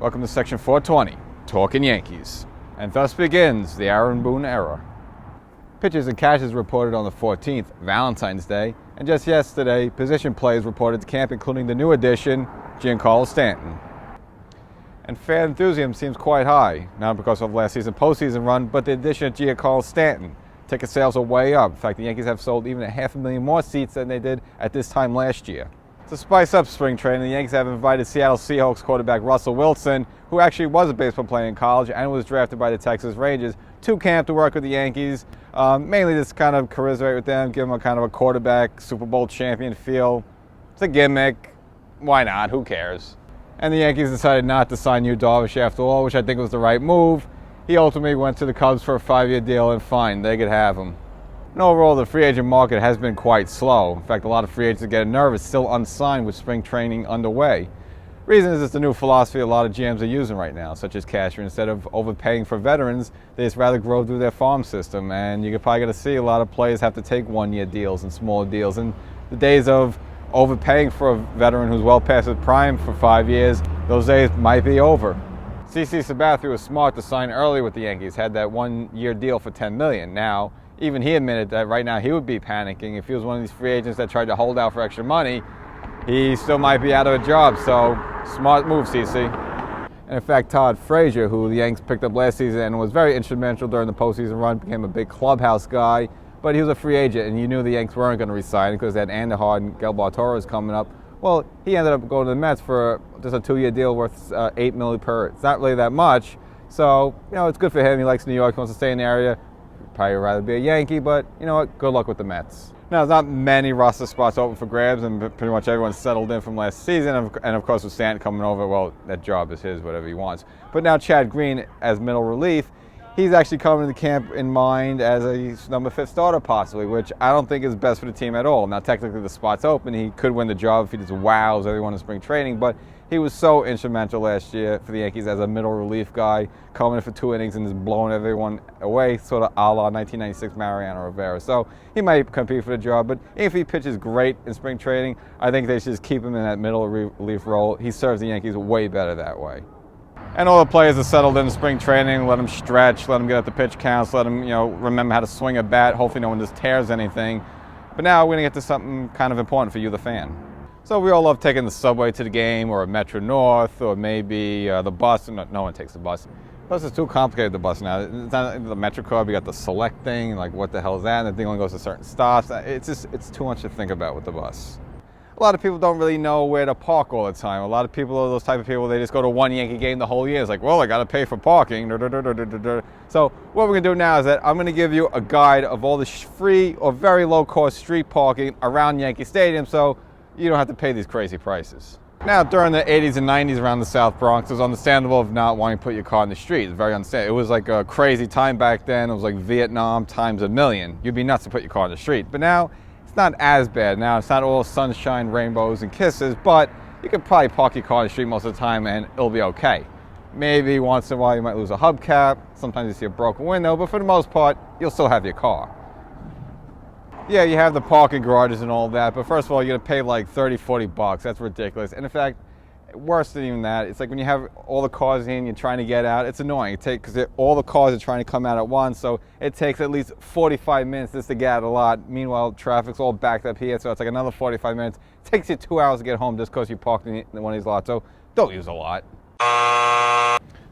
Welcome to Section 420, Talkin Yankees. And thus begins the Aaron Boone era. Pitchers and catchers reported on the 14th, Valentine's Day, and just yesterday, position players reported to camp, including the new addition, Giancarlo Stanton. And fan enthusiasm seems quite high, not because of last season's postseason run, but the addition of Giancarlo Stanton. Ticket sales are way up. In fact, the Yankees have sold even 500,000 more seats than they did at this time last year. To spice up spring training, the Yankees have invited Seattle Seahawks quarterback Russell Wilson, who actually was a baseball player in college and was drafted by the Texas Rangers, to camp to work with the Yankees. Mainly just kind of commiserate with them, give them a kind of a quarterback, Super Bowl champion feel. It's a gimmick. Why not? Who cares? And the Yankees decided not to sign Yu Darvish after all, which I think was the right move. He ultimately went to the Cubs for a 5-year deal, and fine, they could have him. And overall, the free agent market has been quite slow. In fact, a lot of free agents are getting nervous, still unsigned with spring training underway. Reason is it's the new philosophy a lot of GMs are using right now, such as Cashman. Instead of overpaying for veterans, they just rather grow through their farm system. And you're probably going to see a lot of players have to take 1-year deals and smaller deals. And the days of overpaying for a veteran who's well past his prime for 5 years, those days might be over. CC Sabathia was smart to sign early with the Yankees, had that 1-year deal for $10 million. Now, even he admitted that right now he would be panicking. If he was one of these free agents that tried to hold out for extra money, he still might be out of a job. So, smart move, CC. And in fact, Todd Frazier, who the Yankees picked up last season and was very instrumental during the postseason run, became a big clubhouse guy. But he was a free agent, and you knew the Yankees weren't going to re-sign him because they had Andujar and Gilbert Torres coming up. Well, he ended up going to the Mets for just a 2-year deal worth $8 million per. It's not really that much. So, it's good for him. He likes New York, he wants to stay in the area. Probably rather be a Yankee, but you know what? Good luck with the Mets. Now, there's not many roster spots open for grabs, and pretty much everyone's settled in from last season. And of course, with Stanton coming over, well, that job is his, whatever he wants. But now Chad Green as middle relief, he's actually coming to the camp in mind as a number 5 starter possibly, which I don't think is best for the team at all. Now, technically, the spot's open. He could win the job if he just wows everyone in spring training, but he was so instrumental last year for the Yankees as a middle relief guy, coming in for 2 innings and just blowing everyone away, sort of a la 1996 Mariano Rivera. So he might compete for the job, but if he pitches great in spring training, I think they should just keep him in that middle relief role. He serves the Yankees way better that way. And all the players are settled in spring training. Let them stretch, let them get at the pitch counts, let them remember how to swing a bat. Hopefully no one just tears anything. But now we're going to get to something kind of important for you, the fan. So we all love taking the subway to the game, or a Metro North, or maybe the bus. No one takes the bus. Plus, it's too complicated, the bus now. It's not the Metro card. We got the select thing. Like, what the hell is that? And the thing only goes to certain stops. It's too much to think about with the bus. A lot of people don't really know where to park all the time. A lot of people are those type of people, they just go to one Yankee game the whole year. It's like, well, I got to pay for parking. So what we're going to do now is that I'm going to give you a guide of all the free or very low-cost street parking around Yankee Stadium, so you don't have to pay these crazy prices. Now, during the 80s and 90s around the South Bronx, it was understandable of not wanting to put your car in the street. It's very understandable. It was like a crazy time back then. It was like Vietnam times a million. You'd be nuts to put your car in the street. But now, it's not as bad. Now, it's not all sunshine, rainbows, and kisses, but you can probably park your car in the street most of the time and it'll be okay. Maybe once in a while you might lose a hubcap. Sometimes you see a broken window, but for the most part, you'll still have your car. Yeah, you have the parking garages and all that, but first of all, you're going to pay like $30-40. That's ridiculous. And in fact, worse than even that, it's like when you have all the cars in, you're trying to get out, it's annoying. Because all the cars are trying to come out at once, so it takes at least 45 minutes just to get out of the lot. Meanwhile, traffic's all backed up here, so it's like another 45 minutes. It takes you 2 hours to get home just because you parked in one of these lots, so don't use a lot.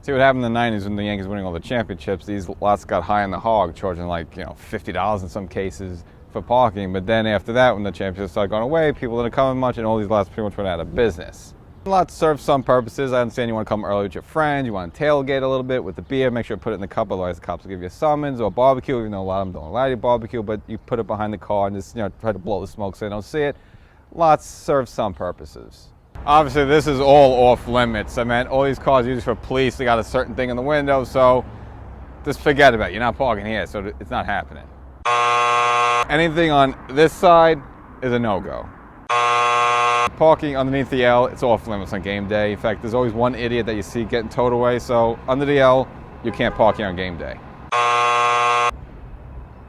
See what happened in the 90s when the Yankees winning all the championships, these lots got high on the hog, charging like $50 in some cases for parking. But then after that, when the championships started going away, people didn't come in much, and all these lots pretty much went out of business. Lots serve some purposes. I understand you want to come early with your friends, you want to tailgate a little bit with the beer, make sure you put it in the cup, otherwise the cops will give you a summons, or a barbecue, even though a lot of them don't allow you to barbecue, but you put it behind the car and just try to blow the smoke so they don't see it. Lots serve some purposes. Obviously, this is all off limits. I mean, all these cars are used for police, they got a certain thing in the window, so just forget about it. You're not parking here, so it's not happening. Anything on this side is a no-go. Parking underneath the L, it's off limits on game day. In fact, there's always one idiot that you see getting towed away, so under the L, you can't park here on game day.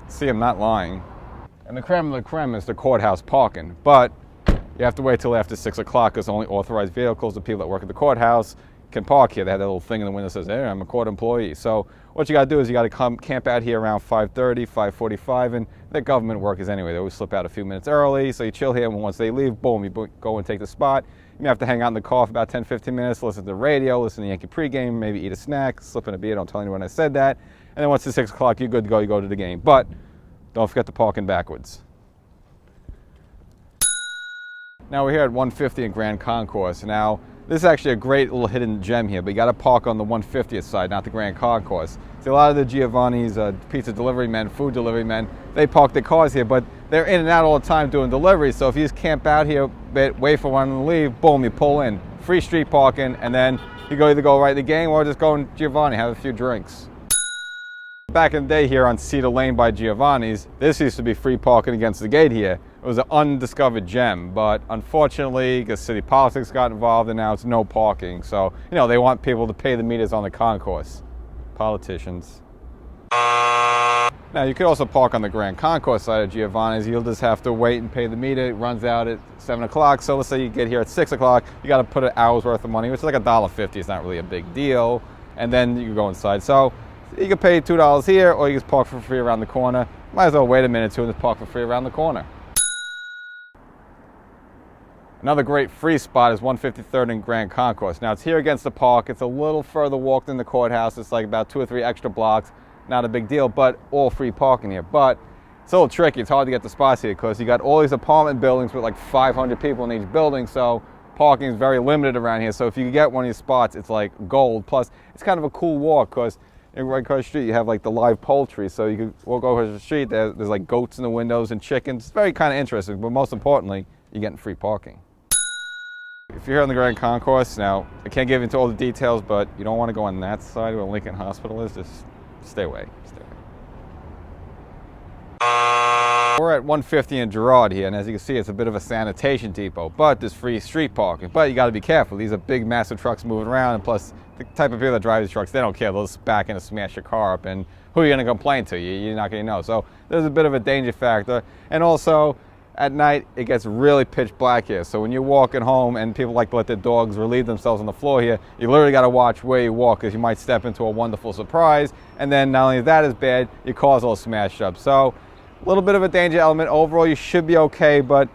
See, I'm not lying. And the creme of the creme is the courthouse parking, but you have to wait till after 6 o'clock because only authorized vehicles, the people that work at the courthouse, can park here. They have that little thing in the window that says, hey, I'm a court employee. So what you got to do is you got to come camp out here around 5:30, 5:45, and they're government workers anyway. They always slip out a few minutes early, so you chill here, and once they leave, boom, you go and take the spot. You have to hang out in the car for about 10, 15 minutes, listen to the radio, listen to Yankee pregame, maybe eat a snack, slip in a beer, don't tell anyone I said that, and then once it's 6 o'clock, you're good to go, you go to the game. But don't forget to park in backwards. Now we're here at 150 in Grand Concourse. Now, this is actually a great little hidden gem here, but you got to park on the 150th side, not the Grand Concourse. See, a lot of the Giovanni's pizza delivery men, food delivery men, they park their cars here, but they're in and out all the time doing deliveries. So if you just camp out here, wait for one to leave, boom, you pull in. Free street parking, and then you either go right to the game or just go in Giovanni, have a few drinks. Back in the day here on Cedar Lane by Giovanni's, this used to be free parking against the gate here. It was an undiscovered gem, but unfortunately, because city politics got involved, and now it's no parking. So, you know, they want people to pay the meters on the concourse. Politicians. Now, you could also park on the Grand Concourse side of Giovanni's. You'll just have to wait and pay the meter. It runs out at 7 o'clock. So let's say you get here at 6 o'clock. You got to put an hour's worth of money, which is like $1.50. It's not really a big deal. And then you can go inside. So you can pay $2 here, or you can park for free around the corner. Might as well wait a minute or two and just park for free around the corner. Another great free spot is 153rd and Grand Concourse. Now, it's here against the park. It's a little further walk than the courthouse. It's like about 2 or 3 extra blocks. Not a big deal, but all free parking here. But it's a little tricky. It's hard to get the spots here because you got all these apartment buildings with like 500 people in each building, so parking is very limited around here. So if you can get one of these spots, it's like gold. Plus, it's kind of a cool walk because right across the street you have like the live poultry. So you can walk over the street, there's like goats in the windows and chickens. It's very kind of interesting, but most importantly, you're getting free parking. If you're here on the Grand Concourse, now, I can't give into all the details, but you don't want to go on that side where Lincoln Hospital is. Just stay away. Stay away. We're at 150 in Girard here, and as you can see, it's a bit of a sanitation depot, but there's free street parking. But you got to be careful. These are big, massive trucks moving around, and plus, the type of people that drive these trucks, they don't care. They'll just back in and smash your car up, and who are you going to complain to? You're not going to know. So there's a bit of a danger factor, and also, at night, it gets really pitch black here. So when you're walking home and people like to let their dogs relieve themselves on the floor here, you literally got to watch where you walk because you might step into a wonderful surprise. And then not only that is bad, your car's all smashed up. So a little bit of a danger element. Overall, you should be okay, but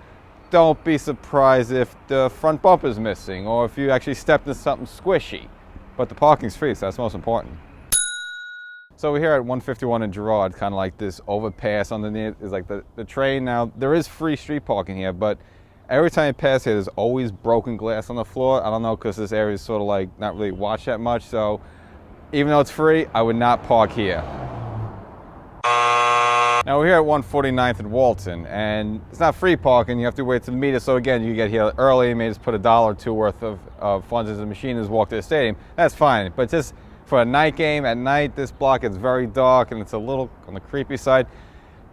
don't be surprised if the front bumper's missing or if you actually stepped into something squishy. But the parking's free, so that's most important. So we're here at 151 in Girard, kind of like this overpass underneath is like the train. Now, there is free street parking here, but every time you pass here, there's always broken glass on the floor. I don't know, because this area is sort of like not really watched that much. So even though it's free, I would not park here. Now we're here at 149th in Walton, and it's not free parking. You have to wait to the meter. So again, you get here early, you may just put $1 or $2 worth of funds into the machine and just walk to the stadium. That's fine, but just for a night game, at night, this block is very dark and it's a little on the creepy side.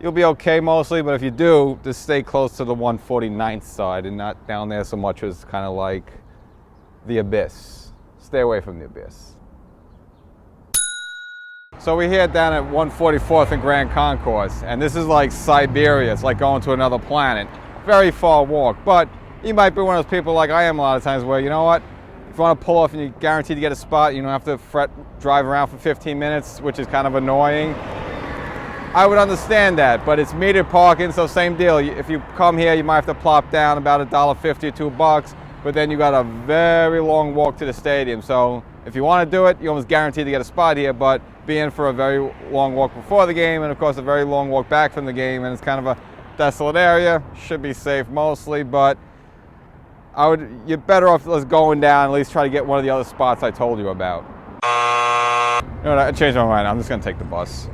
You'll be okay mostly, but if you do, just stay close to the 149th side and not down there so much as kind of like the abyss. Stay away from the abyss. So we're here down at 144th and Grand Concourse, and this is like Siberia. It's like going to another planet. Very far walk, but you might be one of those people like I am a lot of times where, you know what? If you want to pull off and you're guaranteed to get a spot, you don't have to drive around for 15 minutes, which is kind of annoying. I would understand that, but it's metered parking, so same deal. If you come here, you might have to plop down about $1.50 or $2, but then you got a very long walk to the stadium. So if you want to do it, you're almost guaranteed to get a spot here, but be in for a very long walk before the game, and of course a very long walk back from the game, and it's kind of a desolate area. Should be safe mostly, but you're better off just going down, at least try to get one of the other spots I told you about. You know what, I changed my mind. I'm just going to take the bus.